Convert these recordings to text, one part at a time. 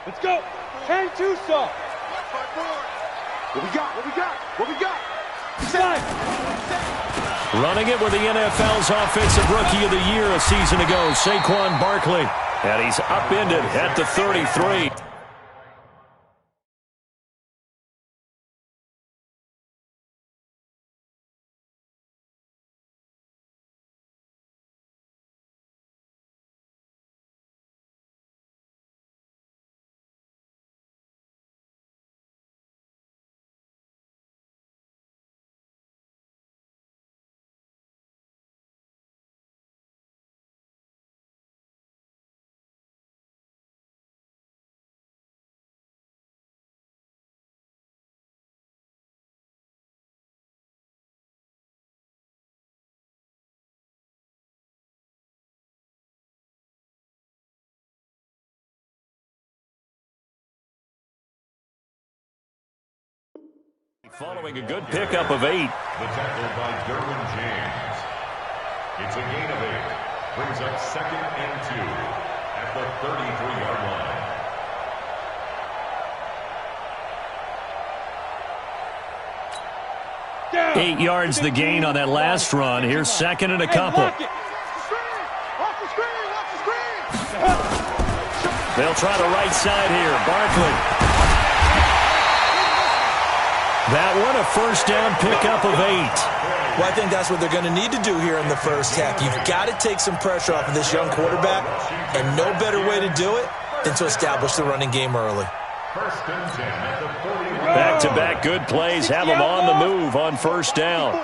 Let's go. Hang two saw. What we got? What we got? What we got? Running it with the NFL's Offensive Rookie of the Year a season ago, Saquon Barkley. And he's upended at the 33. Following a good pickup of 8. The tackle by Derwin James. It's a gain of 8. Brings up 2nd and 2 at the 33-yard line. 8 yards the gain on that last run. Here's 2nd and a couple. They'll try the right side here. Barkley. That one a first down pickup of 8. Well, I think that's what they're going to need to do here in the first half. You've got to take some pressure off of this young quarterback, and no better way to do it than to establish the running game early. Back-to-back good plays have them on the move on first down.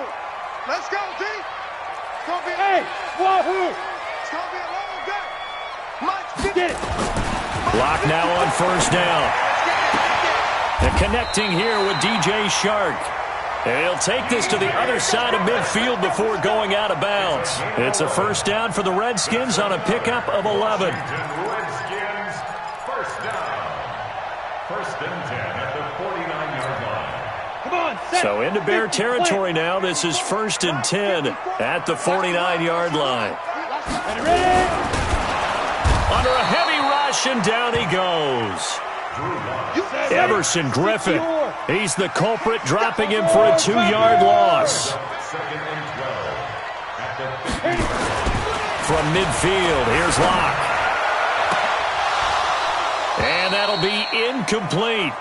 Let's go, D. It's going to be Wahoo! It's going to be a long day. Get it. Block now on first down. And connecting here with DJ Shark. And he'll take this to the other side of midfield before going out of bounds. It's a first down for the Redskins on a pickup of 11. Redskins, first down. 1st and 10 at the 49-yard line. Come on, set. So into Bear territory now. This is 1st and 10 at the 49-yard line. Ready? Under a heavy rush, and down he goes. Everson Griffin. He's the culprit, dropping him for a 2-yard loss. 2nd and 12 at the 50. From midfield, here's Locke. And that'll be incomplete.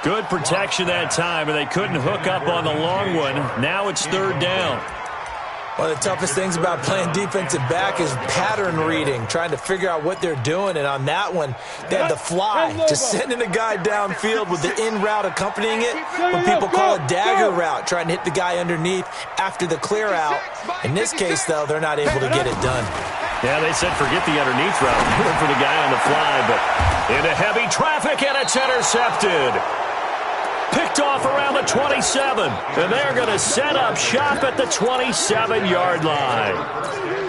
Good protection that time, and they couldn't hook up on the long one. Now it's 3rd down. One of the toughest things about playing defensive back is pattern reading, trying to figure out what they're doing. And on that one, they had the fly, just sending a guy downfield with the in route accompanying it. What people call a dagger route, trying to hit the guy underneath after the clear out. In this case, though, they're not able to get it done. Yeah, they said forget the underneath route. Went for the guy on the fly, but into heavy traffic, and it's intercepted. Picked off around the 27, and they're going to set up shop at the 27-yard line.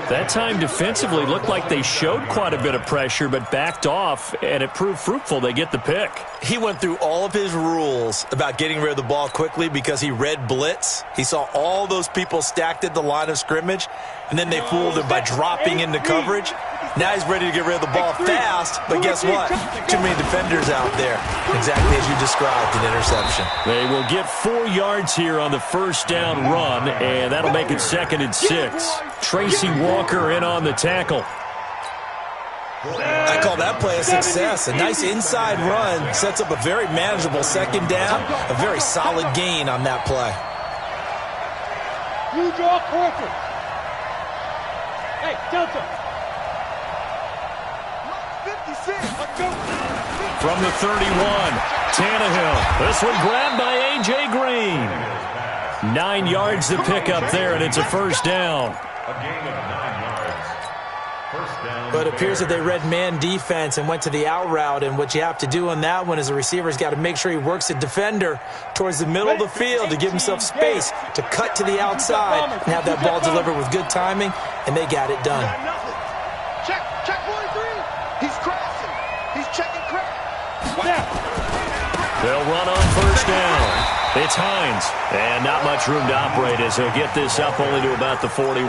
That time defensively looked like they showed quite a bit of pressure, but backed off, and it proved fruitful. They get the pick. He went through all of his rules about getting rid of the ball quickly because he read blitz. He saw all those people stacked at the line of scrimmage, and then they fooled him by dropping into coverage. Now he's ready to get rid of the ball fast, but guess what? Too many defenders out there. Exactly as you described, an interception. They will get 4 yards here on the first down run, and that'll make it 2nd and 6. Tracy Walker in on the tackle. I call that play a success. A nice inside run sets up a very manageable 2nd down. A very solid gain on that play. You draw quarter. Hey, Delta. From the 31, Tannehill. This one grabbed by A.J. Green. 9 yards to pick up there, and it's a first down. A gain of 9 yards. First down. But it appears that they read man defense and went to the out route, and what you have to do on that one is the receiver's got to make sure he works the defender towards the middle of the field to give himself space to cut to the outside and have that ball delivered with good timing, and they got it done. Check 43. He's crossing. He's checking crack. They'll run on first down. It's Hines, and not much room to operate as he'll get this up only to about the 41.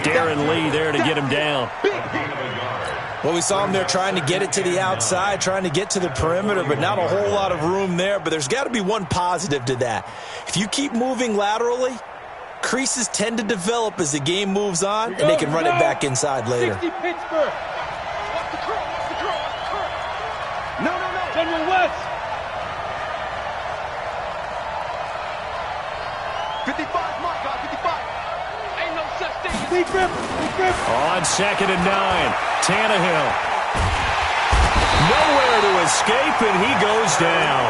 Darren Lee there to get him down. A gain of a yard. Well, we saw him there trying to get it to the outside, trying to get to the perimeter, but not a whole lot of room there. But there's got to be one positive to that. If you keep moving laterally, creases tend to develop as the game moves on, and they can run it back inside later. 60 Pittsburgh. What's the curl? What's the curl? What's the curl? No, no, no. General West. 55, my God, 55. Ain't no such thing. Deep grip. Deep grip. On 2nd and 9, Tannehill. Nowhere to escape, and he goes down.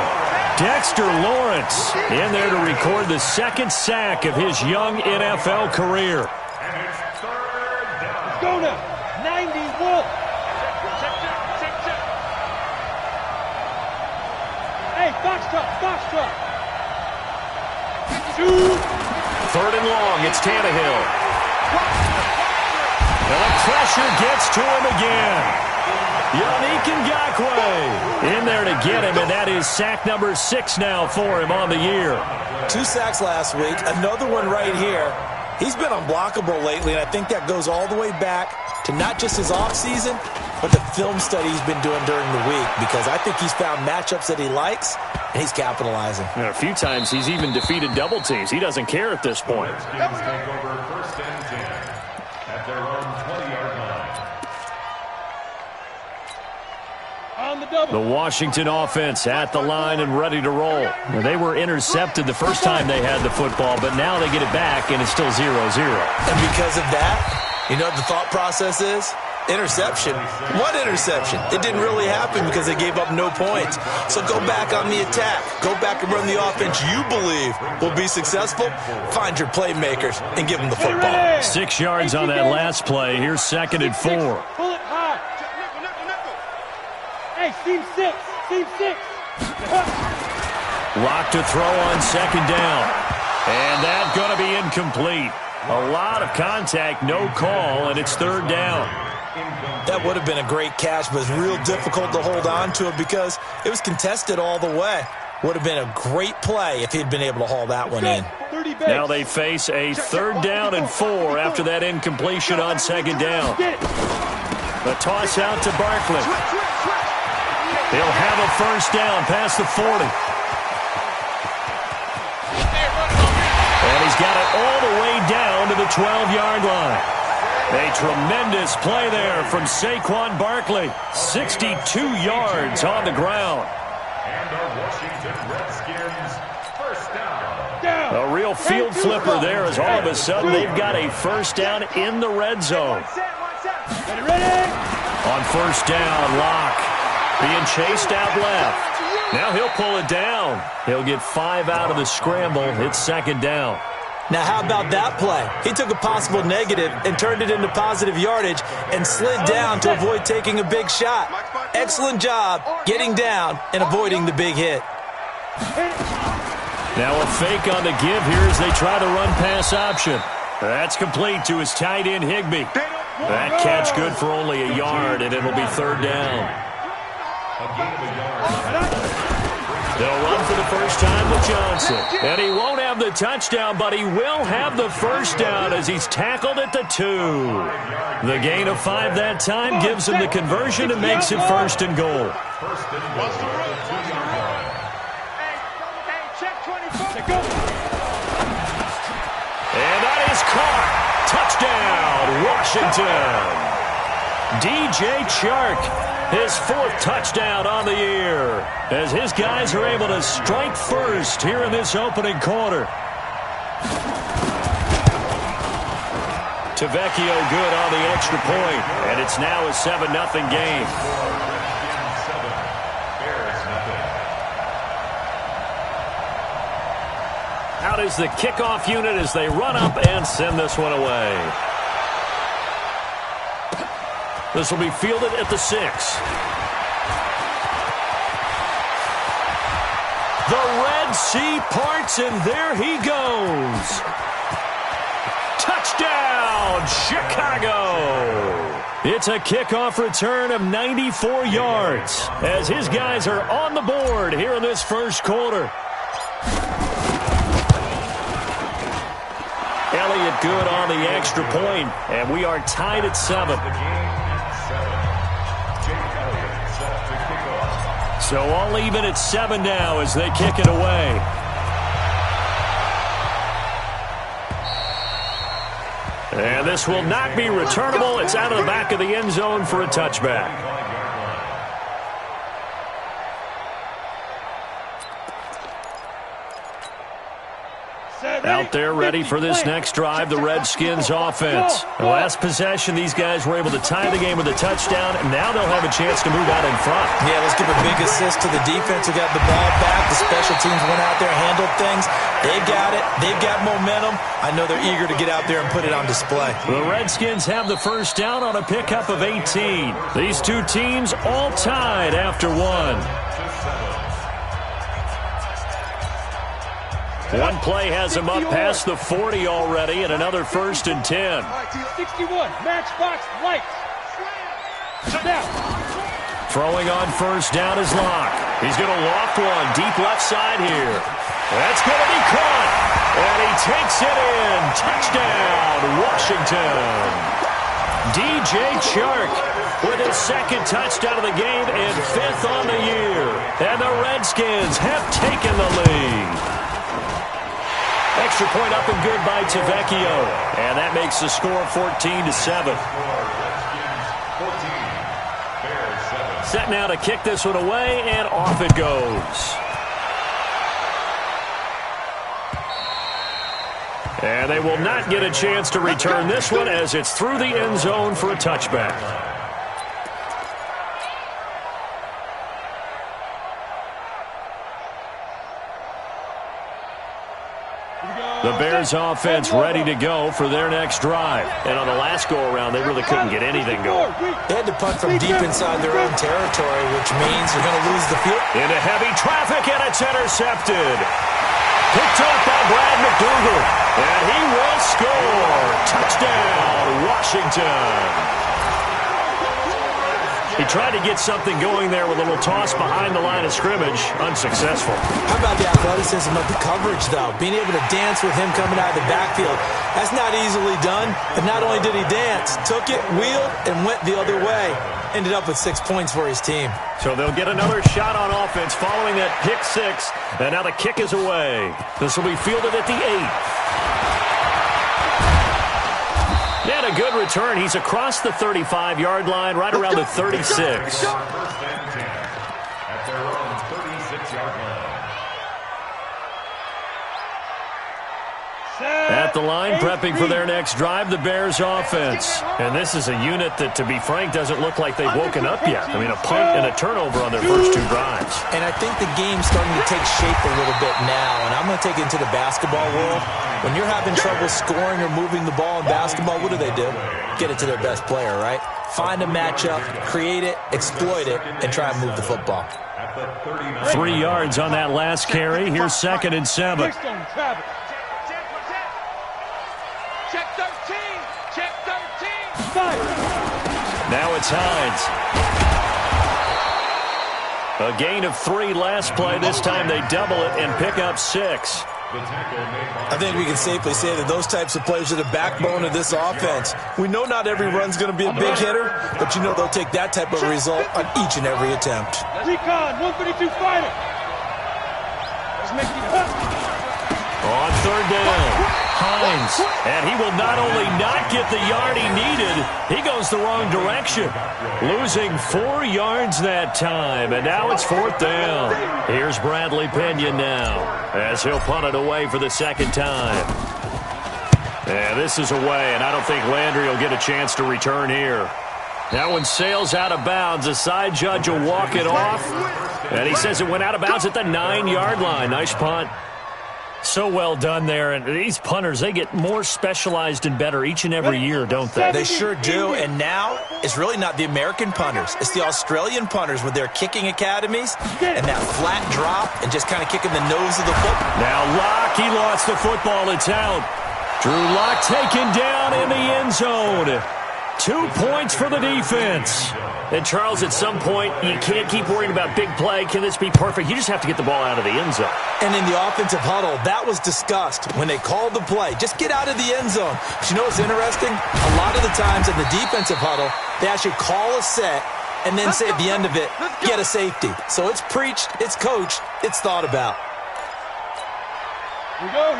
Dexter Lawrence in there to record the second sack of his young NFL career. And it's third down. Let's go now. 90 Wolf. Check. Hey, Foxtrot. Foxtrot. 2. 3rd and long, it's Tannehill. And the pressure gets to him again. Yannick Ngakoue in there to get him, and that is sack number 6 now for him on the year. 2 sacks last week, another one right here. He's been unblockable lately, and I think that goes all the way back to not just his offseason, but the film study he's been doing during the week, because I think he's found matchups that he likes, and he's capitalizing. And a few times he's even defeated double teams. He doesn't care at this point. Redskins take over 1st and 10 at their own 20-yard line. On the double. The Washington offense at the line and ready to roll. Well, they were intercepted the first time they had the football, but now they get it back, and it's still 0-0. And because of that, you know what the thought process is? Interception. One interception. It didn't really happen because they gave up no points. So go back on the attack. Go back and run the offense you believe will be successful. Find your playmakers and give them the football. 6 yards on that last play. Here's 2nd and 4. Pull it high. Hey, seam 6. Seam 6. Lock to throw on 2nd down. And that's going to be incomplete. A lot of contact, no call, and it's 3rd down. That would have been a great catch, but it's real difficult to hold on to it because it was contested all the way. Would have been a great play if he'd been able to haul that one in. 30 base. Now they face a 3rd down and 4 after that incompletion on 2nd down. The toss out to Barkley. He'll have a 1st down past the 40. And he's got it all the way down to the 12-yard line. A tremendous play there from Saquon Barkley. 62 yards on the ground. And our Washington Redskins 1st down. A real field flipper there as all of a sudden they've got a 1st down in the red zone. Ready? On 1st down, Locke being chased out left. Now he'll pull it down. He'll get 5 out of the scramble. It's 2nd down. Now, how about that play? He took a possible negative and turned it into positive yardage and slid down to avoid taking a big shot. Excellent job getting down and avoiding the big hit. Now a fake on the give here as they try to run pass option. That's complete to his tight end, Higbee. That catch good for only a yard, and it'll be 3rd down. A gain of a yard. They'll run for the first time with Johnson. And he won't have the touchdown, but he will have the 1st down as he's tackled at the 2. The gain of 5 that time gives him the conversion and makes it 1st and goal. 1st and goal. 2-yard line. Hey, check 24. And that is caught. Touchdown, Washington. DJ Chark, his 4th touchdown on the year, as his guys are able to strike first here in this opening quarter. Tavecchio good on the extra point, and it's now a 7-0 game. Out is the kickoff unit as they run up and send this one away. This will be fielded at the 6. The Red Sea parts, and there he goes. Touchdown, Chicago! It's a kickoff return of 94 yards as his guys are on the board here in this first quarter. Elliott good on the extra point, and we are tied at 7. So all even at 7 now as they kick it away. And this will not be returnable. It's out of the back of the end zone for a touchback. Out there ready for this next drive, the Redskins offense. The last possession, these guys were able to tie the game with a touchdown, and now they'll have a chance to move out in front. Yeah, let's give a big assist to the defense who got the ball back. The special teams went out there, handled things. They got it. They've got momentum. I know they're eager to get out there and put it on display. The Redskins have the first down on a pickup of 18. These two teams all tied after one. One play has him up past the 40 already, and another 1st and 10. 61, matchbox lights. Now. Throwing on first down is Locke. He's going to loft one deep left side here. That's going to be caught, and he takes it in. Touchdown, Washington. DJ Chark with his 2nd touchdown of the game and 5th on the year. And the Redskins have taken the lead. Extra point up and good by Tavecchio. And that makes the score 14-7. Set now to kick this one away, and off it goes. And they will not get a chance to return this one as it's through the end zone for a touchback. The Bears offense ready to go for their next drive. And on the last go-around, they really couldn't get anything going. They had to punt from deep inside their own territory, which means they're going to lose the field. Into heavy traffic, and it's intercepted. Picked up by Brad McDougal. And he will score. Touchdown, Washington. He tried to get something going there with a little toss behind the line of scrimmage. Unsuccessful. How about the athleticism of the coverage, though? Being able to dance with him coming out of the backfield. That's not easily done. But not only did he dance, took it, wheeled, and went the other way. Ended up with 6 points for his team. So they'll get another shot on offense following that pick 6. And now the kick is away. This will be fielded at the 8. He had a good return. He's across the 35-yard line, right around the 36. First and 10 at their own 36-yard line. At the line, prepping for their next drive, the Bears offense. And this is a unit that, to be frank, doesn't look like they've woken up yet. I mean, a punt and a turnover on their first 2 drives. And I think the game's starting to take shape a little bit now. And I'm going to take it into the basketball world. When you're having trouble scoring or moving the ball in basketball, what do? Get it to their best player, right? Find a matchup, create it, exploit it, and try and move the football. 3 yards on that last carry. Here's 2nd and 7. Check 13. Check 13. Now it's Hines. A gain of 3 last play. This time they double it and pick up 6. I think we can safely say that those types of plays are the backbone of this offense. We know not every run's going to be a big hitter, but you know they'll take that type of result on each and every attempt. Recon, 132 fighter. Let's make it up. On 3rd down, Hines. And he will not only not get the yard he needed, he goes the wrong direction. Losing 4 yards that time, and now it's 4th down. Here's Bradley Pena now, as he'll punt it away for the 2nd time. And this is away, and I don't think Landry will get a chance to return here. That one sails out of bounds. The side judge will walk it off, and he says it went out of bounds at the 9-yard line. Nice punt. So well done there, and these punters, they get more specialized and better each and every year, don't they? They sure do, and now it's really not the American punters. It's the Australian punters with their kicking academies and that flat drop and just kind of kicking the nose of the football. Now Locke, he lost the football. It's out. Drew Locke taken down in the end zone. 2 points for the defense. And, Charles, at some point, you can't keep worrying about big play. Can this be perfect? You just have to get the ball out of the end zone. And in the offensive huddle, that was discussed when they called the play. Just get out of the end zone. But you know what's interesting? A lot of the times in the defensive huddle, they actually call a set and then say at the end of it, get a safety. So it's preached, it's coached, it's thought about.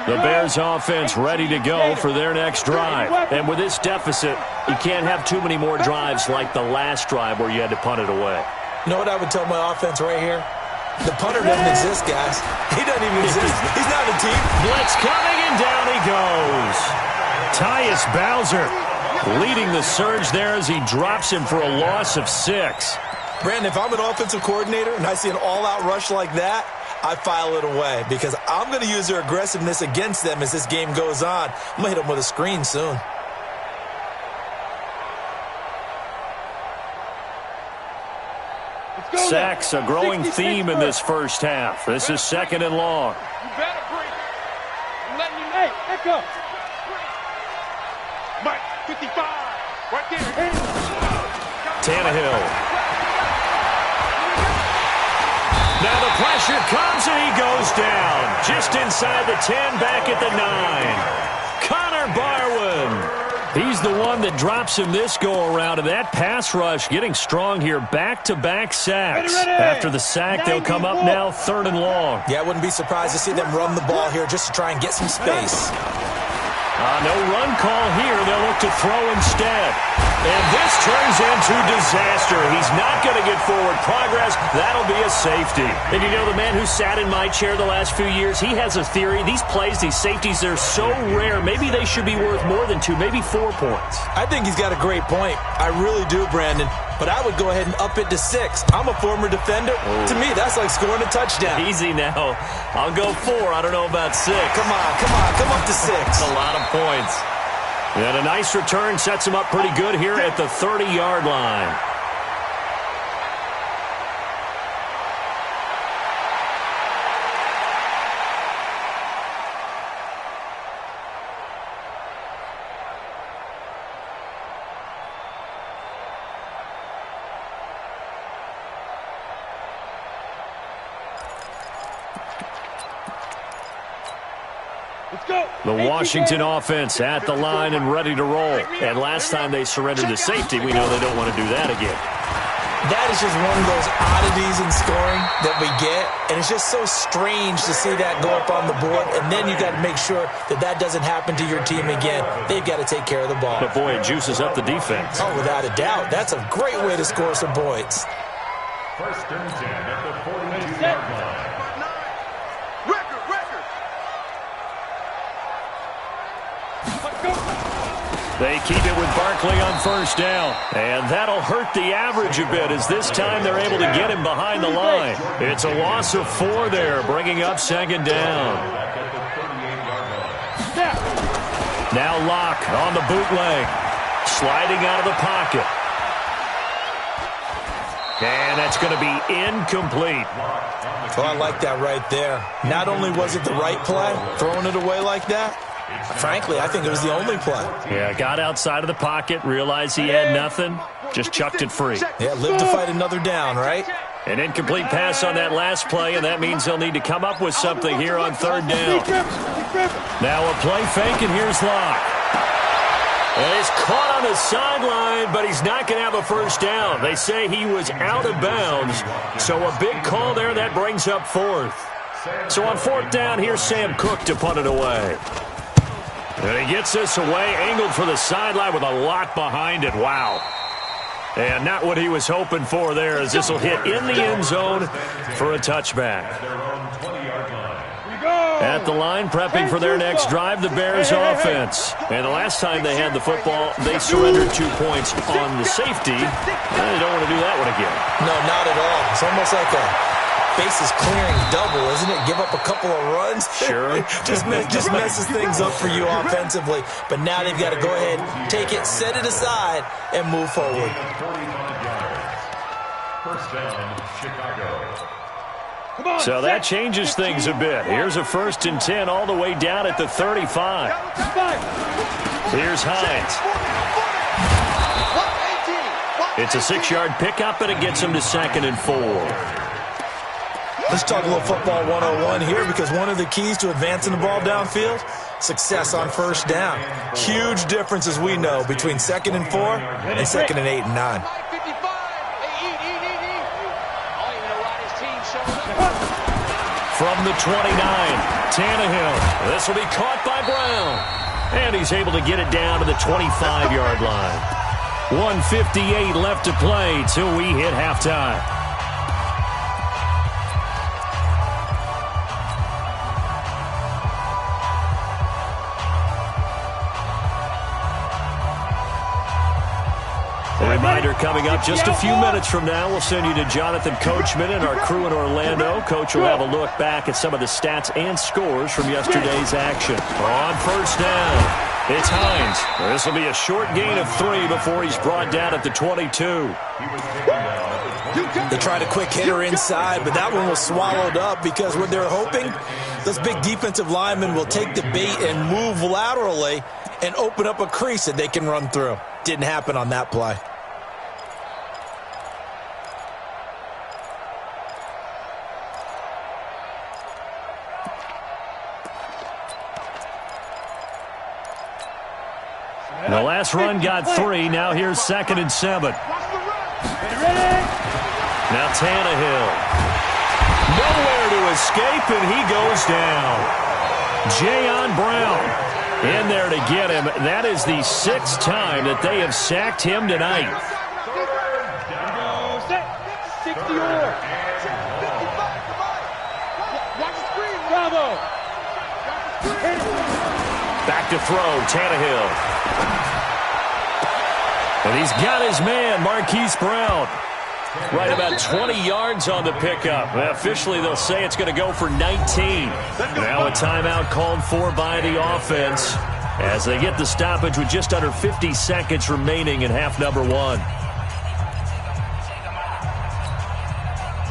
The Bears offense ready to go for their next drive. And with this deficit, you can't have too many more drives like the last drive where you had to punt it away. You know what I would tell my offense right here? The punter doesn't exist, guys. He doesn't even exist. He's not a team. Blitz coming, and down he goes. Tyus Bowser leading the surge there as he drops him for a loss of 6. Brandon, if I'm an offensive coordinator and I see an all-out rush like that, I file it away because I'm going to use their aggressiveness against them as this game goes on. I'm going to hit them with a screen soon. Sacks, a growing theme in this first half. This is 2nd and long. You better breathe. I'm letting you make. Echo. Mike, 55. Right there. Tannehill. Now the pressure comes and he goes down. Just inside the 10, back at the 9. Connor Barwin. He's the one that drops him this go-around, and that pass rush getting strong here. Back-to-back sacks. After the sack, they'll come up now 3rd and long. Yeah, I wouldn't be surprised to see them run the ball here just to try and get some space. No run call here. They'll look to throw instead. And this turns into disaster. He's not going to get forward progress. That'll be a safety. And you know, the man who sat in my chair the last few years, he has a theory. These plays, these safeties, they're so rare. Maybe they should be worth more than 2, maybe 4 points. I think he's got a great point. I really do, Brandon. But I would go ahead and up it to 6. I'm a former defender. To me, that's like scoring a touchdown. Easy now. I'll go 4. I don't know about 6. Come up to 6. That's a lot of points. And a nice return sets him up pretty good here at the 30-yard line. The Washington offense at the line and ready to roll. And last time they surrendered the safety, we know they don't want to do that again. That is just one of those oddities in scoring that we get. And it's just so strange to see that go up on the board. And then you got to make sure that that doesn't happen to your team again. They've got to take care of the ball. But, boy, it juices up the defense. Oh, without a doubt. That's a great way to score some points. 1st and 10 at the 42-yard line. They keep it with Barkley on 1st down. And that'll hurt the average a bit as this time they're able to get him behind the line. It's a loss of 4 there, bringing up 2nd down. Now Locke on the bootleg. Sliding out of the pocket. And that's going to be incomplete. Oh, I like that right there. Not only was it the right play, throwing it away like that, frankly, I think it was the only play. Yeah, got outside of the pocket, realized he had nothing, just chucked it free. Yeah, live to fight another down, right? An incomplete pass on that last play, and that means they'll need to come up with something here on 3rd down. Now a play fake, and here's Locke. And he's caught on the sideline, but he's not going to have a 1st down. They say he was out of bounds, so a big call there. That brings up 4th. So on 4th down, here's Sam Cook to punt it away. And he gets this away, angled for the sideline with a lot behind it. Wow. And not what he was hoping for there, as this will hit in the end zone for a touchback. At the line, prepping for their next drive, the Bears offense. And the last time they had the football, they surrendered 2 points on the safety. And they don't want to do that one again. No, not at all. It's almost like a bases clearing double, isn't it? Give up a couple of runs. Sure. just messes things up for you offensively. But now they've got to go ahead, take it, set it aside, and move forward. 1st down, Chicago. So that changes things a bit. Here's a 1st and 10 all the way down at the 35. Here's Hines. It's a 6-yard pickup, and it gets him to 2nd and 4. Let's talk a little football 101 here, because one of the keys to advancing the ball downfield, success on 1st down. Huge difference, as we know, between 2nd and 4 and 2nd and 8 and 9. From the 29, Tannehill. This will be caught by Brown. And he's able to get it down to the 25-yard line. 1:58 left to play till we hit halftime. A reminder coming up just a few minutes from now. We'll send you to Jonathan Coachman and our crew in Orlando. Coach will have a look back at some of the stats and scores from yesterday's action. On first down, it's Hines. This will be a short gain of 3 before he's brought down at the 22. They tried a quick hitter inside, but that one was swallowed up because what they're hoping, those big defensive linemen will take the bait and move laterally and open up a crease that they can run through. Didn't happen on that play. The last run got 3. Now here's 2nd and 7. Now Tannehill. Nowhere to escape, and he goes down. Jayon Brown in there to get him. That is the 6th time that they have sacked him tonight. Back to throw, Tannehill. And he's got his man, Marquise Brown. Right about 20 yards on the pickup. Well, officially, they'll say it's going to go for 19. Now a timeout called for by the offense as they get the stoppage with just under 50 seconds remaining in half number 1.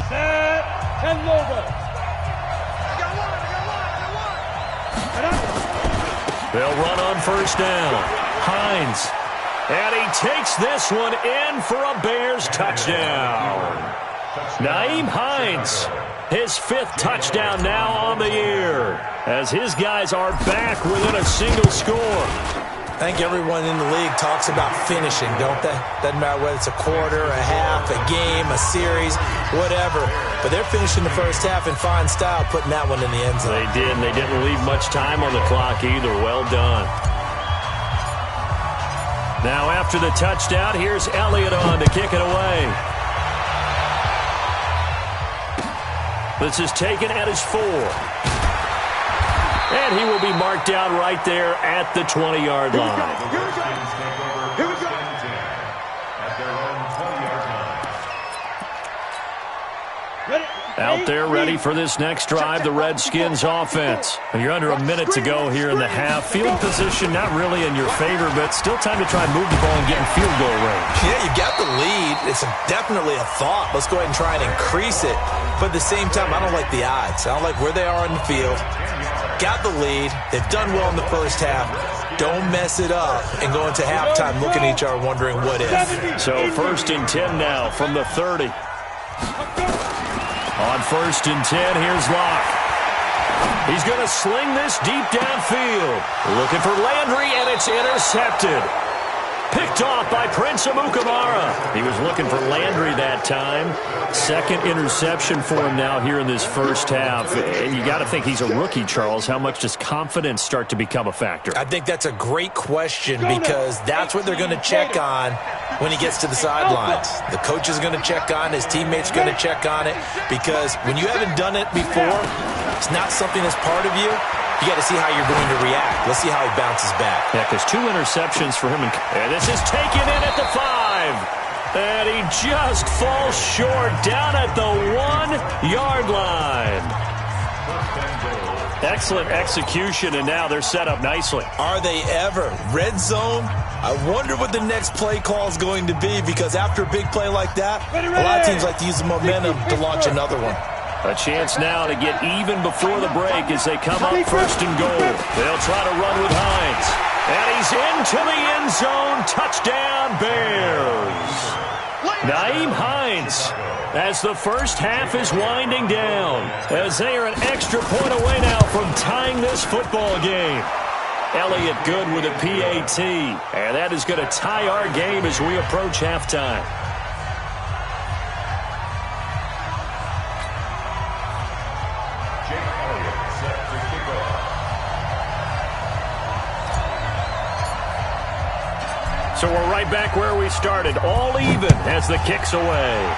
Set and logo. They'll run on first down. Hines. And he takes this one in for a Bears touchdown. Nyheim Hines, his 5th touchdown now on the year, as his guys are back within a single score. I think everyone in the league talks about finishing, don't they? Doesn't matter whether it's a quarter, a half, a game, a series, whatever. But they're finishing the first half in fine style, putting that one in the end zone. They did, and they didn't leave much time on the clock either. Well done. Now after the touchdown, here's Elliott on to kick it away. This is taken at his 4. And he will be marked down right there at the 20-yard line. Here we go. Out there ready for this next drive, the Redskins offense. And you're under a minute to go here in the half. Field position not really in your favor, but still time to try and move the ball and get in field goal range. Yeah, you got the lead. It's definitely a thought. Let's go ahead and try and increase it. But at the same time, I don't like the odds. I don't like where they are on the field. Got the lead. They've done well in the first half. Don't mess it up and go into halftime looking at each other wondering what if. So 1st and 10 now from the 30. On 1st and 10, here's Locke. He's going to sling this deep downfield. Looking for Landry, and it's intercepted. Picked off by Prince Amukamara. He was looking for Landry that time. 2nd interception for him now here in this first half. And you got to think he's a rookie, Charles. How much does confidence start to become a factor? I think that's a great question because that's what they're going to check on when he gets to the sidelines. The coach is going to check on, his teammates going to check on it, because when you haven't done it before, it's not something that's part of you. You got to see how you're going to react. Let's see how he bounces back. Yeah, because 2 interceptions for him. And this is taken in at the 5. And he just falls short down at the 1-yard line. Excellent execution, and now they're set up nicely. Are they ever? Red zone? I wonder what the next play call is going to be, because after a big play like that, a lot of teams like to use the momentum to launch another one. A chance now to get even before the break as they come up 1st and goal. They'll try to run with Hines. And he's into the end zone. Touchdown, Bears. Nyheim Hines, as the first half is winding down, as they are an extra point away now from tying this football game. Elliott good with a PAT. And that is going to tie our game as we approach halftime. So we're right back where we started, all even as the kick's away.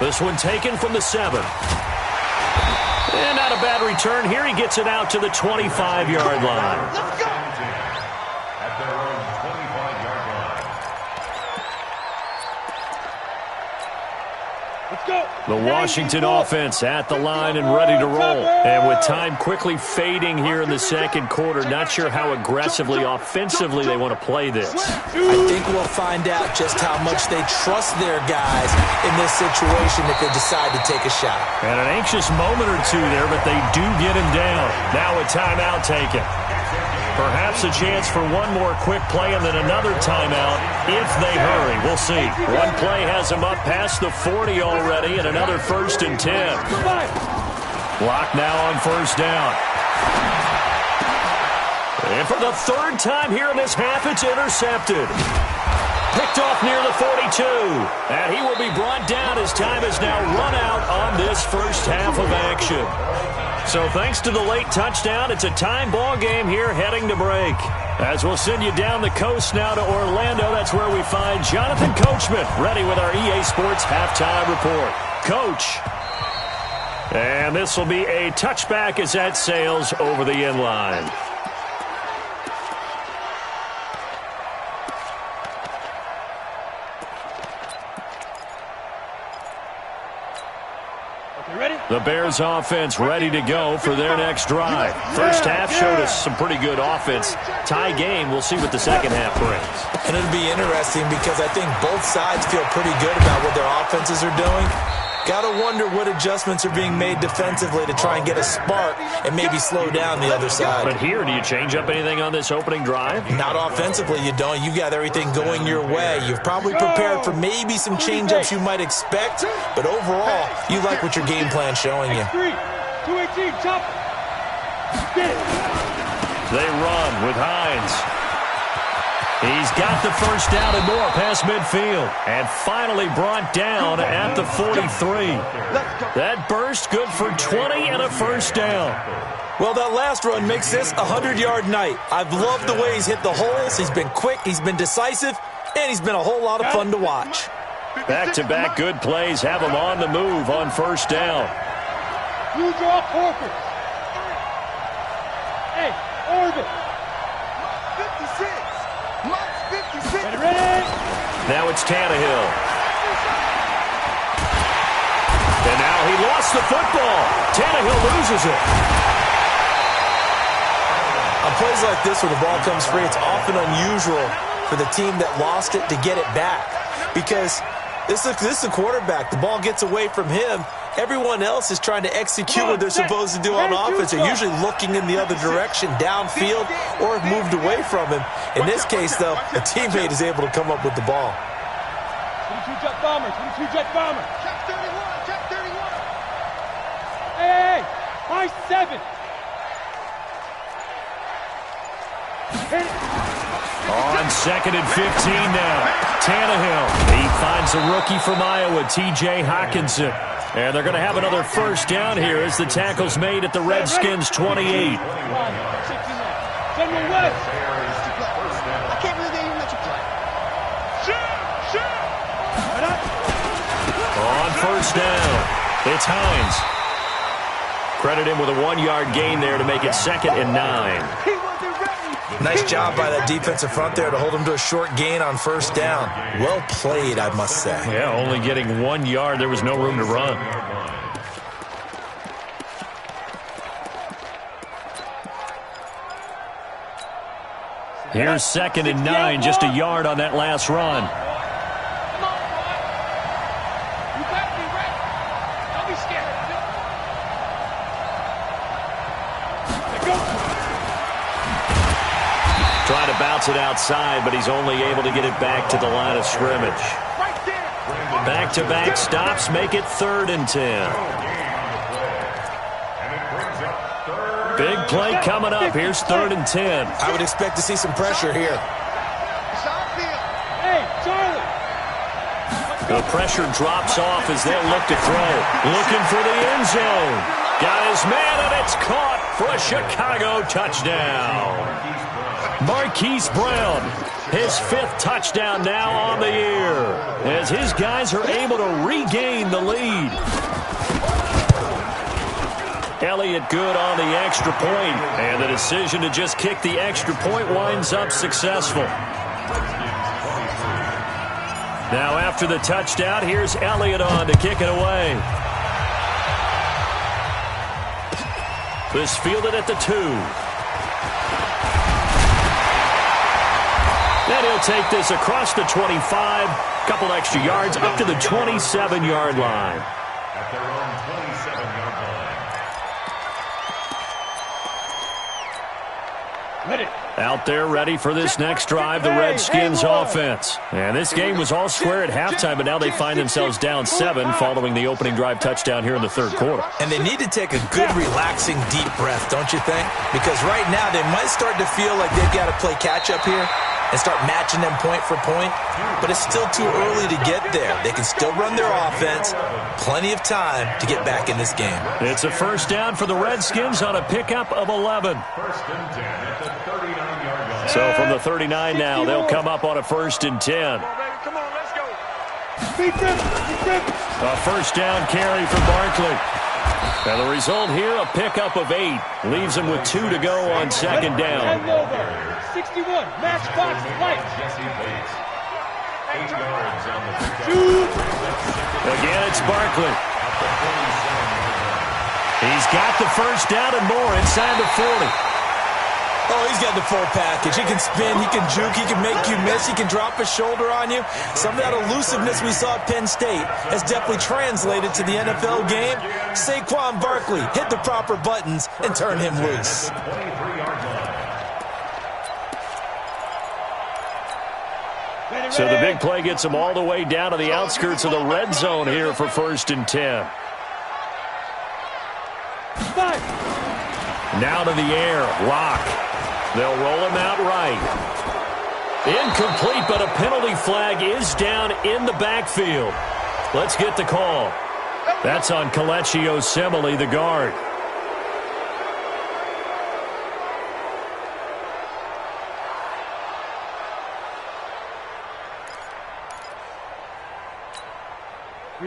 This one taken from the 7. And not a bad return here. He gets it out to the 25-yard line. Let's go. At their own 25-yard line. Let's go. The Washington offense at the line and ready to roll. And with time quickly fading here in the second quarter, not sure how aggressively, offensively they want to play this. I think we'll find out just how much they trust their guys in this situation if they decide to take a shot. And an anxious moment or two there, but they do get him down. Now a timeout taken. Perhaps a chance for one more quick play and then another timeout if they hurry. We'll see. One play has them up past the 40 already and another 1st and 10. Block now on 1st down. And for the 3rd time here in this half, it's intercepted. Picked off near the 42. And he will be brought down as time has now run out on this first half of action. So thanks to the late touchdown, it's a time ball game here heading to break. As we'll send you down the coast now to Orlando, that's where we find Jonathan Coachman ready with our EA Sports halftime report. Coach. And this will be a touchback as that sails over the end line. The Bears offense ready to go for their next drive. First half showed us some pretty good offense. Tie game, we'll see what the second half brings. And it'll be interesting because I think both sides feel pretty good about what their offenses are doing. Got to wonder what adjustments are being made defensively to try and get a spark and maybe slow down the other side. But here, do you change up anything on this opening drive? Not offensively, you don't. You've got everything going your way. You've probably prepared for maybe some change-ups you might expect, but overall, you like what your game plan's showing you. 218, chop. Get it. They run with Hines. He's got the first down and more past midfield. And finally brought down at the 43. That burst good for 20 and a first down. Well, that last run makes this a 100-yard night. I've loved the way he's hit the holes. He's been quick, he's been decisive, and he's been a whole lot of fun to watch. Back-to-back good plays have him on the move on first down. You draw forfeit. Hey, orbit. 56. Ready? Now it's Tannehill. And now he lost the football. Tannehill loses it. On plays like this where the ball comes free, it's often unusual for the team that lost it to get it back. Because this is a quarterback. The ball gets away from him. Everyone else is trying to execute what they're supposed to do on offense. They're usually looking in the other direction, downfield, or have moved away from him. In this case, though, a teammate is able to come up with the ball. 22 jet bomber, 22 jet bomber. Check 31, check 31. Hey, my 7. On 2nd and 15 now. Tannehill. He finds a rookie from Iowa, T.J. Hockenson. And they're going to have another first down here as the tackle's made at the Redskins' 28. General West. I can't believe they even let you play. On first down, it's Hines. Credit him with a 1-yard gain there to make it 2nd and 9. He wasn't ready. Nice job by that defensive front there to hold him to a short gain on first down. Well played, I must say. Yeah, only getting 1 yard. There was no room to run. Here's 2nd and 9, just a yard on that last run. Come on, boy. You got to be ready. Don't be scared. Let go. Trying to bounce it outside, but he's only able to get it back to the line of scrimmage. Right there. Back-to-back stops make it 3rd and 10. Big play coming up. Here's 3rd and 10. I would expect to see some pressure here. Hey, Charlie. The pressure drops off as they'll look to throw. Looking for the end zone. Got his man, and it's caught for a Chicago touchdown. Marquise Brown, his 5th touchdown now on the year, as his guys are able to regain the lead. Elliott good on the extra point, and the decision to just kick the extra point winds up successful. Now after the touchdown, here's Elliott on to kick it away. This fielded at the 2. Then he'll take this across the 25, couple extra yards up to the 27-yard line. At their own 27-yard line. Ready. Out there ready for this next drive, the Redskins offense. And this game was all square at halftime, but now they find themselves down 7 following the opening drive touchdown here in the 3rd quarter. And they need to take a good, relaxing, deep breath, don't you think? Because right now they might start to feel like they've got to play catch-up here and start matching them point for point, but it's still too early to get there. They can still run their offense. Plenty of time to get back in this game. It's a first down for the Redskins on a pickup of 11. First and 10 at the 39-yard line. So from the 39 now, they'll come up on a 1st and 10. Come on, let's go. Beat them. A first down carry for Barkley. And the result here, a pickup of 8. Leaves them with 2 to go on 2nd down. 61, match box, light. Jesse Bates. 8 yards on the pickup. Again, it's Barkley. He's got the first down and more inside the 40. Oh, he's got the full package. He can spin, he can juke, he can make you miss, he can drop a shoulder on you. Some of that elusiveness we saw at Penn State has definitely translated to the NFL game. Saquon Barkley hit the proper buttons and turn him loose. So the big play gets him all the way down to the outskirts of the red zone here for 1st and 10. Now to the air, Lock. They'll roll him out right. Incomplete, but a penalty flag is down in the backfield. Let's get the call. That's on Kelechi Osemele, the guard.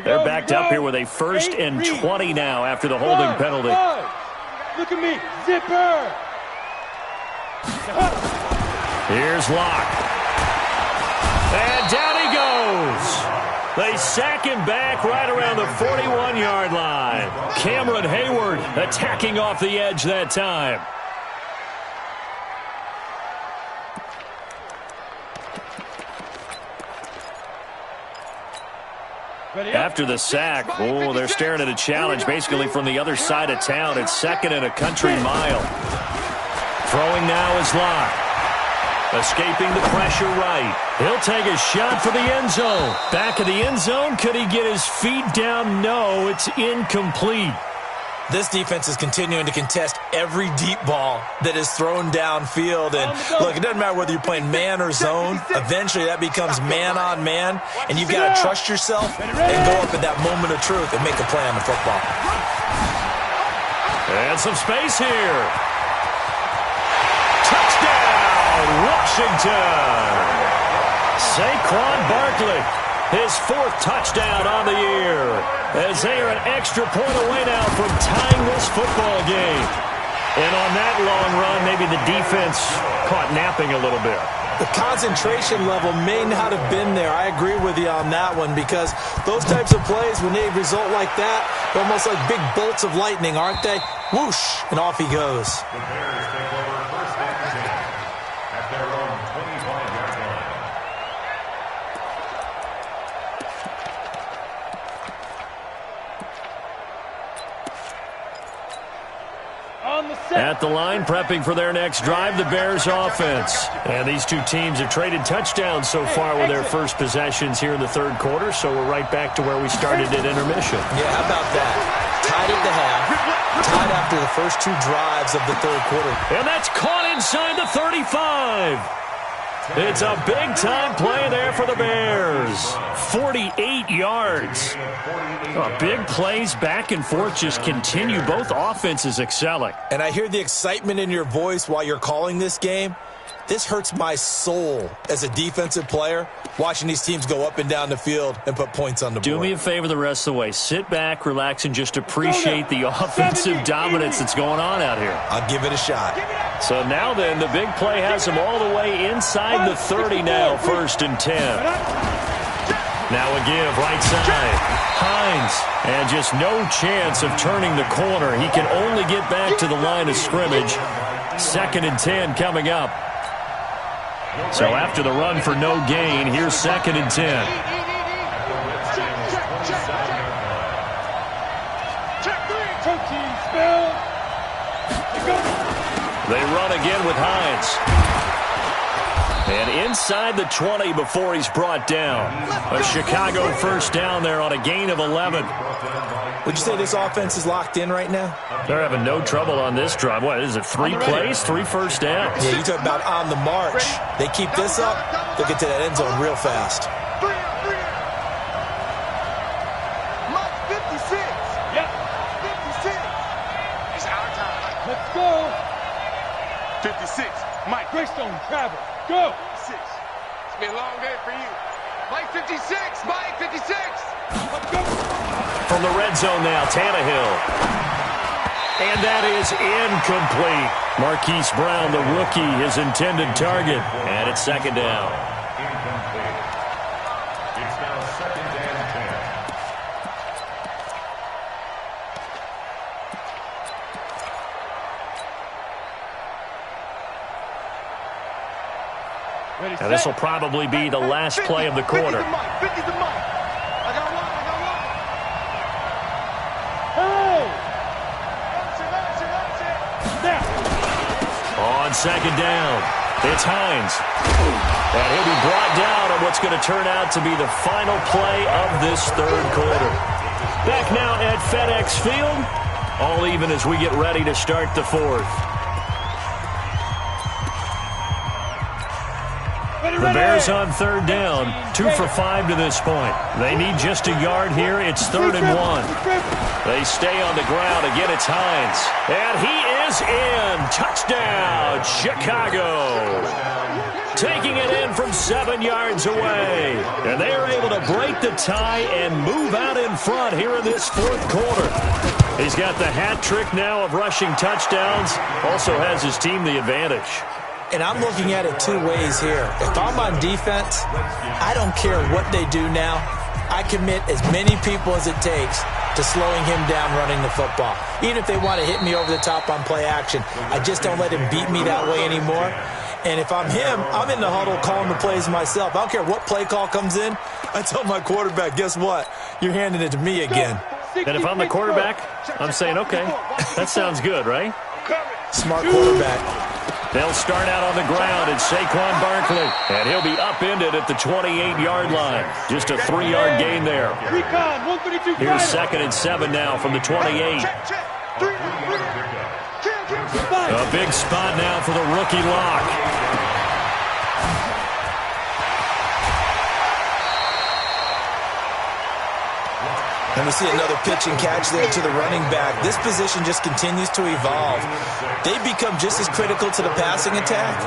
They're backed up here with a 1st and 20 now after the holding penalty. Look at me, zipper. Here's Locke. And down he goes. They sack him back right around the 41-yard line. Cameron Hayward attacking off the edge that time. After the sack, oh, they're staring at a challenge basically from the other side of town. It's 2nd and a country mile. Throwing now is Locke. Escaping the pressure right. He'll take a shot for the end zone. Back of the end zone. Could he get his feet down? No, it's incomplete. This defense is continuing to contest every deep ball that is thrown downfield. And look, it doesn't matter whether you're playing man or zone. Eventually that becomes man on man. And you've got to trust yourself and go up at that moment of truth and make a play on the football. And some space here. Touchdown, Washington. Saquon Barkley, his 4th touchdown on the year, as they are an extra point away now from tying this football game. And on that long run, maybe the defense caught napping a little bit. The concentration level may not have been there. I agree with you on that one, because those types of plays, when they result like that, they're almost like big bolts of lightning, aren't they? Whoosh, and off he goes. The Bears take over 1st and 10 at their own 25-yard line. At the line, prepping for their next drive, the Bears offense. And these two teams have traded touchdowns so far with their first possessions here in the 3rd quarter, so we're right back to where we started at intermission. Yeah, how about that? Tied at the half, tied after the first 2 drives of the 3rd quarter. And that's caught inside the 35. It's a big-time play there for the Bears. 48 yards. Big plays back and forth just continue. Both offenses excelling. And I hear the excitement in your voice while you're calling this game. This hurts my soul as a defensive player, watching these teams go up and down the field and put points on the board. Do me a favor the rest of the way. Sit back, relax, and just appreciate the offensive dominance that's going on out here. I'll give it a shot. So now then, the big play has him all the way inside the 30 now, 1st and 10. Now a give, right side. Hines, and just no chance of turning the corner. He can only get back to the line of scrimmage. 2nd and 10 coming up. So after the run for no gain, here's 2nd and 10. They run again with Hines. And inside the 20 before he's brought down. A Chicago 1st down there on a gain of 11. Would you say this offense is locked in right now? They're having no trouble on this drive. What is it, 3 plays, 3 first downs? Yeah, you talk about on the march. They keep this up, they'll get to that end zone real fast. Mike, 56. Yep. 56. It's our time. Let's go. 56. Mike. Greystone, travel. Go. 56. It's been a long day for you. Mike, 56. Mike, 56. Let's go. From the red zone now, Tannehill. And that is incomplete. Marquise Brown, the rookie, his intended target. And it's 2nd down. Incomplete. It's now 2nd and 10. Ready, Now this will probably be the last play of the quarter. 50 to Mike. I got one. Hey! Now. On 2nd down, it's Hines. And he'll be brought down on what's going to turn out to be the final play of this 3rd quarter. Back now at FedEx Field, all even as we get ready to start the 4th. The Bears on 3rd down, 2 for 5 to this point. They need just a yard here. It's 3rd and 1. They stay on the ground. Again, it's Hines. And he is in. Touchdown, Chicago. Taking it in from 7 yards away. And they are able to break the tie and move out in front here in this 4th quarter. He's got the hat trick now of rushing touchdowns. Also has his team the advantage. And I'm looking at it 2 ways here. If I'm on defense, I don't care what they do now. I commit as many people as it takes to slowing him down running the football. Even if they want to hit me over the top on play action, I just don't let him beat me that way anymore. And if I'm him, I'm in the huddle calling the plays myself. I don't care what play call comes in. I tell my quarterback, guess what? You're handing it to me again. And if I'm the quarterback, I'm saying, okay, that sounds good, right? Smart quarterback. They'll start out on the ground, and Saquon Barkley. And he'll be upended at the 28-yard line. Just a 3-yard gain there. Here's 2nd and 7 now from the 28. A big spot now for the rookie lock. And we see another pitch and catch there to the running back. This position just continues to evolve. They become just as critical to the passing attack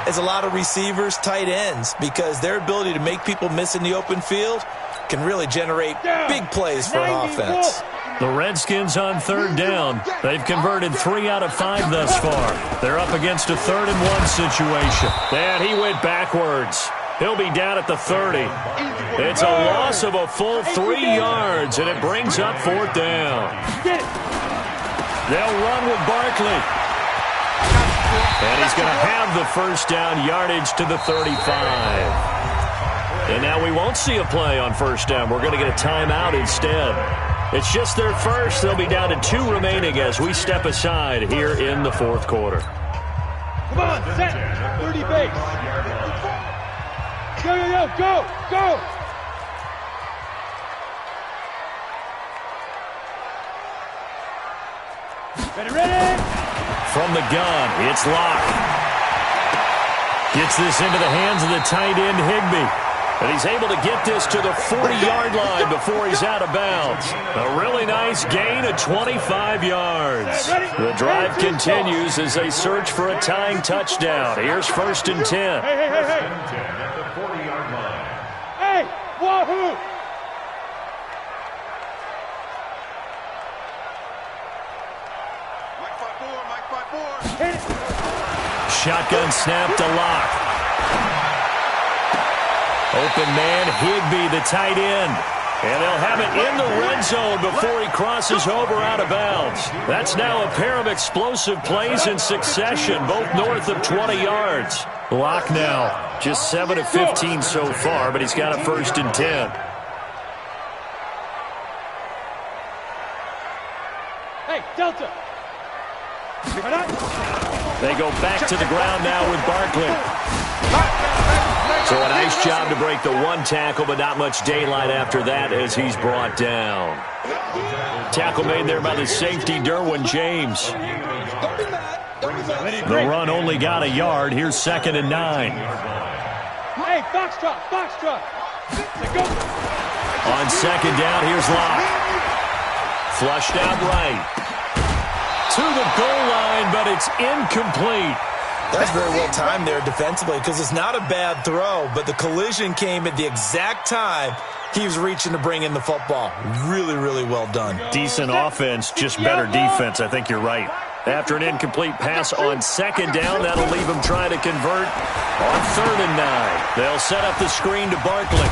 as a lot of receivers, tight ends, because their ability to make people miss in the open field can really generate big plays for an offense. The Redskins on 3rd down. They've converted 3 out of 5 thus far. They're up against a 3rd and 1 situation. And he went backwards. He'll be down at the 30. It's a loss of a full 3 yards, and it brings up 4th down. They'll run with Barkley. And he's going to have the 1st down yardage to the 35. And now we won't see a play on 1st down. We're going to get a timeout instead. It's just their first. They'll be down to 2 remaining as we step aside here in the 4th quarter. Come on, set. 30 base. Go. Ready. From the gun, it's Locke. Gets this into the hands of the tight end, Higbee. And he's able to get this to the 40-yard line before he's out of bounds. A really nice gain of 25 yards. The drive continues as they search for a tying touchdown. Here's 1st and 10. Hey. At the 40-yard line. Hey, wahoo! Mike 5-4. Hit it. Shotgun snap to Locke. Open man, Higbee, the tight end. And they'll have it in the red zone before he crosses over out of bounds. That's now a pair of explosive plays in succession, both north of 20 yards. Locke now, just 7 of 15 so far, but he's got a 1st and 10. Hey, Delta. They go back to the ground now with Barkley. So a nice job to break the one tackle, but not much daylight after that as he's brought down. Tackle made there by the safety, Derwin James. The run only got a yard. Here's 2nd and 9. Hey, Foxtrot. Go. On 2nd down, here's Locke. Flushed out right. To the goal line, but it's incomplete. That's very well timed there defensively because it's not a bad throw, but the collision came at the exact time he was reaching to bring in the football. Really, really well done. Decent offense, just better defense. I think you're right. After an incomplete pass on 2nd down, that'll leave him trying to convert on 3rd and 9. They'll set up the screen to Barkley.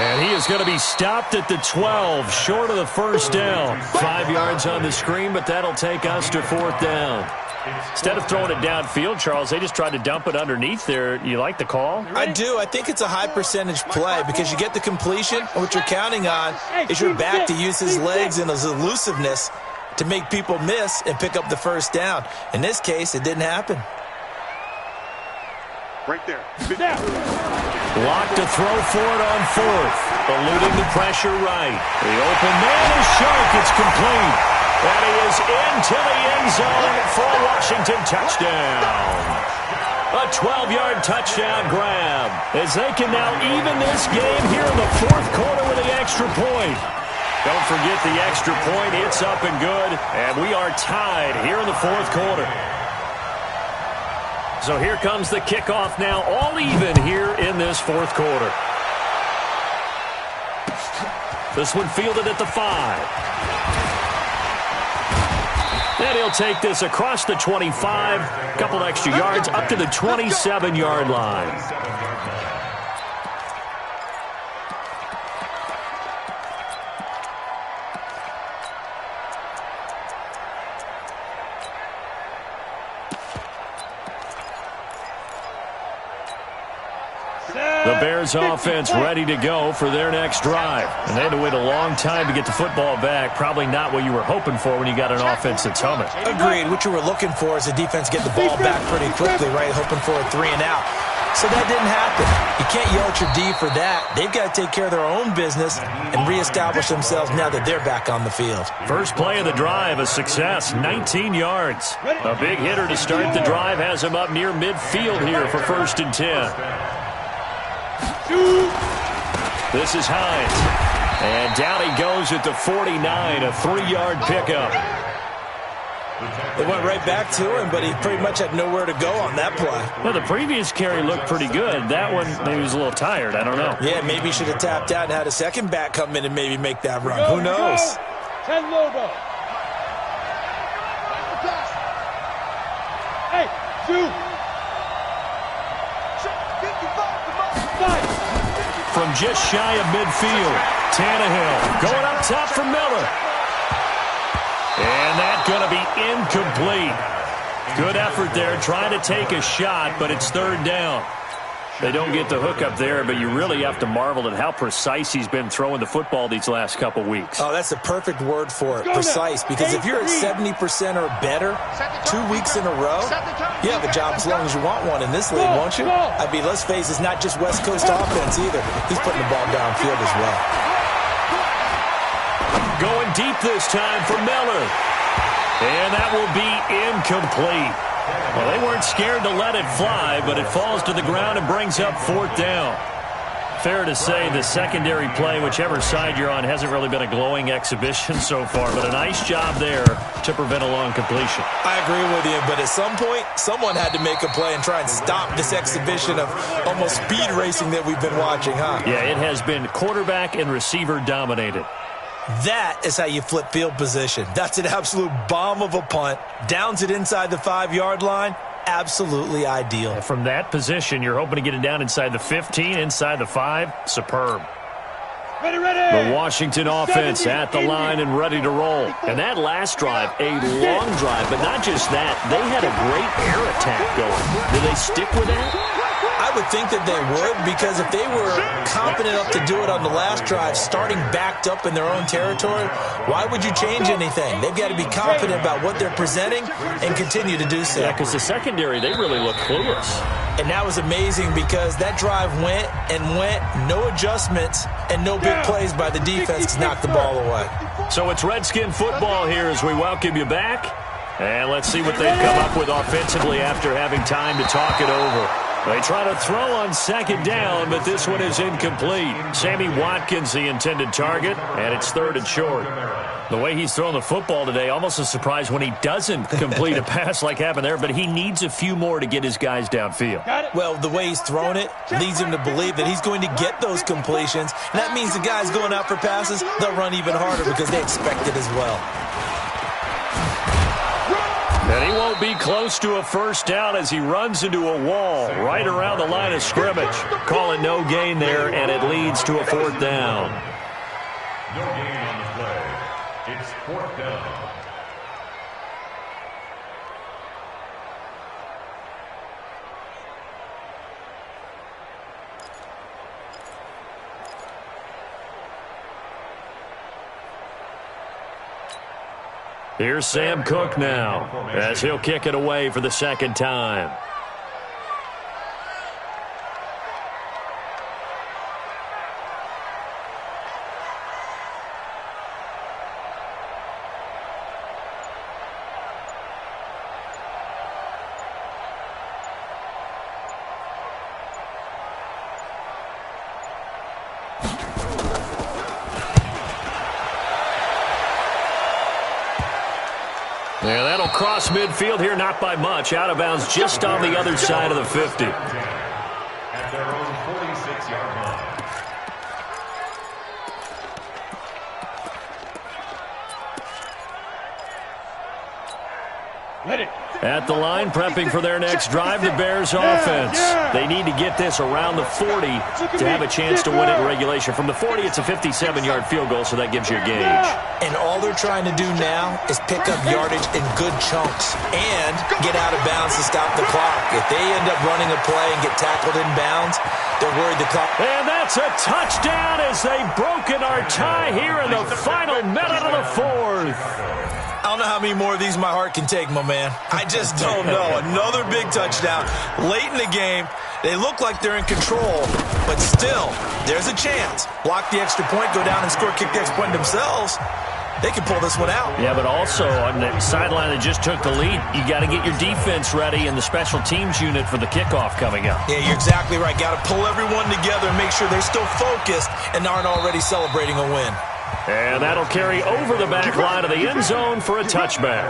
And he is going to be stopped at the 12, short of the 1st down. 5 yards on the screen, but that'll take us to 4th down. Instead of throwing it downfield, Charles, they just tried to dump it underneath there. You like the call? I do. I think it's a high percentage play because you get the completion, and what you're counting on is your back to use his legs and his elusiveness to make people miss and pick up the 1st down. In this case, it didn't happen. Right there. Locked to throw for it on 4th. Eluding the pressure right. The open man is sharp. It's complete. And he is into the end zone for a Washington touchdown. A 12-yard touchdown grab as they can now even this game here in the 4th quarter with the extra point. Don't forget the extra point. It's up and good. And we are tied here in the 4th quarter. So here comes the kickoff now, all even here in this 4th quarter. This one fielded at the 5. And he'll take this across the 25, a couple extra yards, up to the 27-yard line. The Bears offense ready to go for their next drive. And they had to wait a long time to get the football back. Probably not what you were hoping for when you got an offense that's humming. Agreed. What you were looking for is the defense get the ball back pretty quickly, right? Hoping for a 3 and out. So that didn't happen. You can't yell at your D for that. They've got to take care of their own business and reestablish themselves now that they're back on the field. First play of the drive, a success, 19 yards. A big hitter to start the drive has him up near midfield here for 1st and 10. This is Hines. And down he goes at the 49, a 3-yard pickup. They went right back to him, but he pretty much had nowhere to go on that play. Well, the previous carry looked pretty good. That one, maybe he was a little tired. I don't know. Yeah, maybe he should have tapped out and had a second back come in and maybe make that run. Who knows? 10 Lobo. Hey, shoot. From just shy of midfield, Tannehill going up top for Miller. And that's going to be incomplete. Good effort there, trying to take a shot, but it's 3rd down. They don't get the hook up there, but you really have to marvel at how precise he's been throwing the football these last couple weeks. Oh, that's the perfect word for it, precise. Because if you're at 70% or better 2 weeks in a row, you have a job as long as you want one in this league, won't you? I mean, let's face it, it's not just West Coast offense either. He's putting the ball downfield as well. Going deep this time for Miller. And that will be incomplete. Well, they weren't scared to let it fly, but it falls to the ground and brings up 4th down. Fair to say the secondary play, whichever side you're on, hasn't really been a glowing exhibition so far, but a nice job there to prevent a long completion. I agree with you, but at some point, someone had to make a play and try and stop this exhibition of almost speed racing that we've been watching, huh? Yeah, it has been quarterback and receiver dominated. That is how you flip field position. That's an absolute bomb of a punt. Downs it inside the 5-yard line. Absolutely ideal. From that position, you're hoping to get it down inside the 15, inside the 5. Superb. The Washington offense at the line and ready to roll. And that last drive, a long drive, but not just that. They had a great air attack going. Do they stick with that? I would think that they would, because if they were competent enough to do it on the last drive, starting backed up in their own territory, why would you change anything? They've got to be confident about what they're presenting and continue to do so. Yeah, because the secondary, they really look clueless. And that was amazing because that drive went and went, no adjustments, and no big plays by the defense to knock the ball away. So it's Redskin football here as we welcome you back. And let's see what they've come up with offensively after having time to talk it over. They try to throw on second down, but this one is incomplete. Sammy Watkins, the intended target, and it's 3rd and short. The way he's thrown the football today, almost a surprise when he doesn't complete a pass like happened there, but he needs a few more to get his guys downfield. Well, the way he's thrown it leads him to believe that he's going to get those completions, and that means the guys going out for passes, they'll run even harder because they expect it as well. And he won't be close to a first down as he runs into a wall right around the line of scrimmage. Calling no gain there, and it leads to a 4th down. No gain on the play. It's 4th down. Here's Sam Cook now as he'll kick it away for the 2nd time. Yeah, that'll cross midfield here, not by much. Out of bounds just on the other side of the 50. At their own 46-yard line. At the line, prepping for their next drive, the Bears offense. They need to get this around the 40 to have a chance to win it in regulation. From the 40, it's a 57-yard field goal, so that gives you a gauge. And all they're trying to do now is pick up yardage in good chunks and get out of bounds to stop the clock. If they end up running a play and get tackled in bounds, they're worried the clock. And that's a touchdown as they've broken our tie here in the final minute of the 4th. I don't know how many more of these my heart can take, my man. I just don't know. Another big touchdown late in the game. They look like they're in control, but still, there's a chance. Block the extra point, go down and score, kick the extra point themselves. They can pull this one out. Yeah, but also on the sideline that just took the lead, you got to get your defense ready and the special teams unit for the kickoff coming up. Yeah, you're exactly right. Got to pull everyone together and make sure they're still focused and aren't already celebrating a win. And that'll carry over the back line of the end zone for a touchback.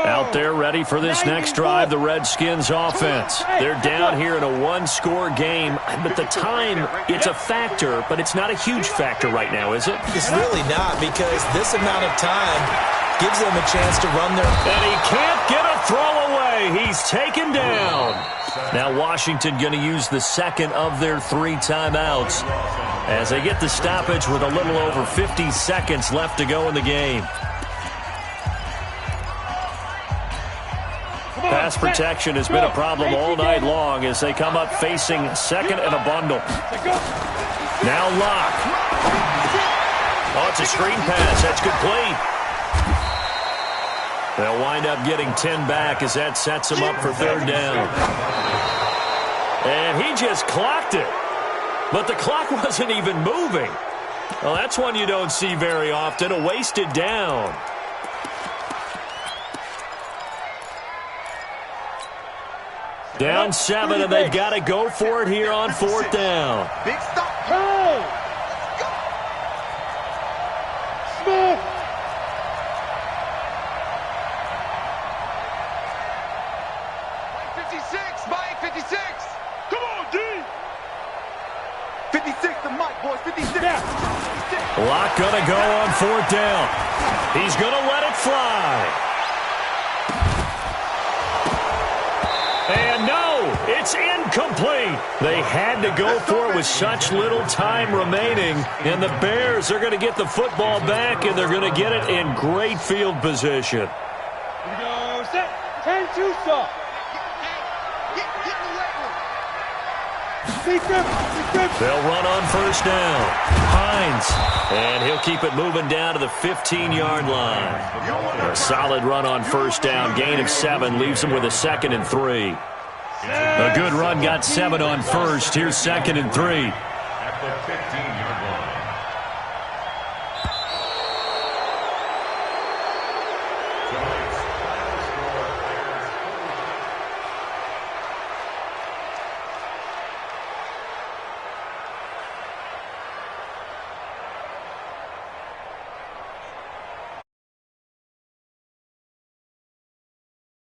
Out there ready for this next drive, the Redskins offense. They're down here in a one-score game, but the time, it's a factor, but it's not a huge factor right now, is it? It's really not, because this amount of time gives them a chance to run their... And he can't get a throw away. He's taken down. Now Washington going to use the second of their 3 timeouts as they get the stoppage with a little over 50 seconds left to go in the game. Pass protection has been a problem all night long as they come up facing second and a bundle. Now Locke. Oh, it's a screen pass. That's complete. They'll wind up getting 10 back as that sets them up for 3rd down. And he just clocked it. but the clock wasn't even moving. Well, that's one you don't see very often, a wasted down. Down 7, and they've got to go for it here on 4th down. Big stop. Hey! Smith! Mike 56. Come on, D! 56 to Mike, boys. 56. Yeah. 56. Lock gonna go on 4th down. He's gonna let it fly. And no, it's incomplete. They had to go for it with such little time remaining. And the Bears are going to get the football back, and they're going to get it in great field position. Here we go. Set. 10-2 stop. They'll run on 1st down. Hines, and he'll keep it moving down to the 15-yard line. A solid run on 1st down. Gain of 7 leaves them with a 2nd and 3. A good run got 7 on 1st. Here's 2nd and 3. At the 15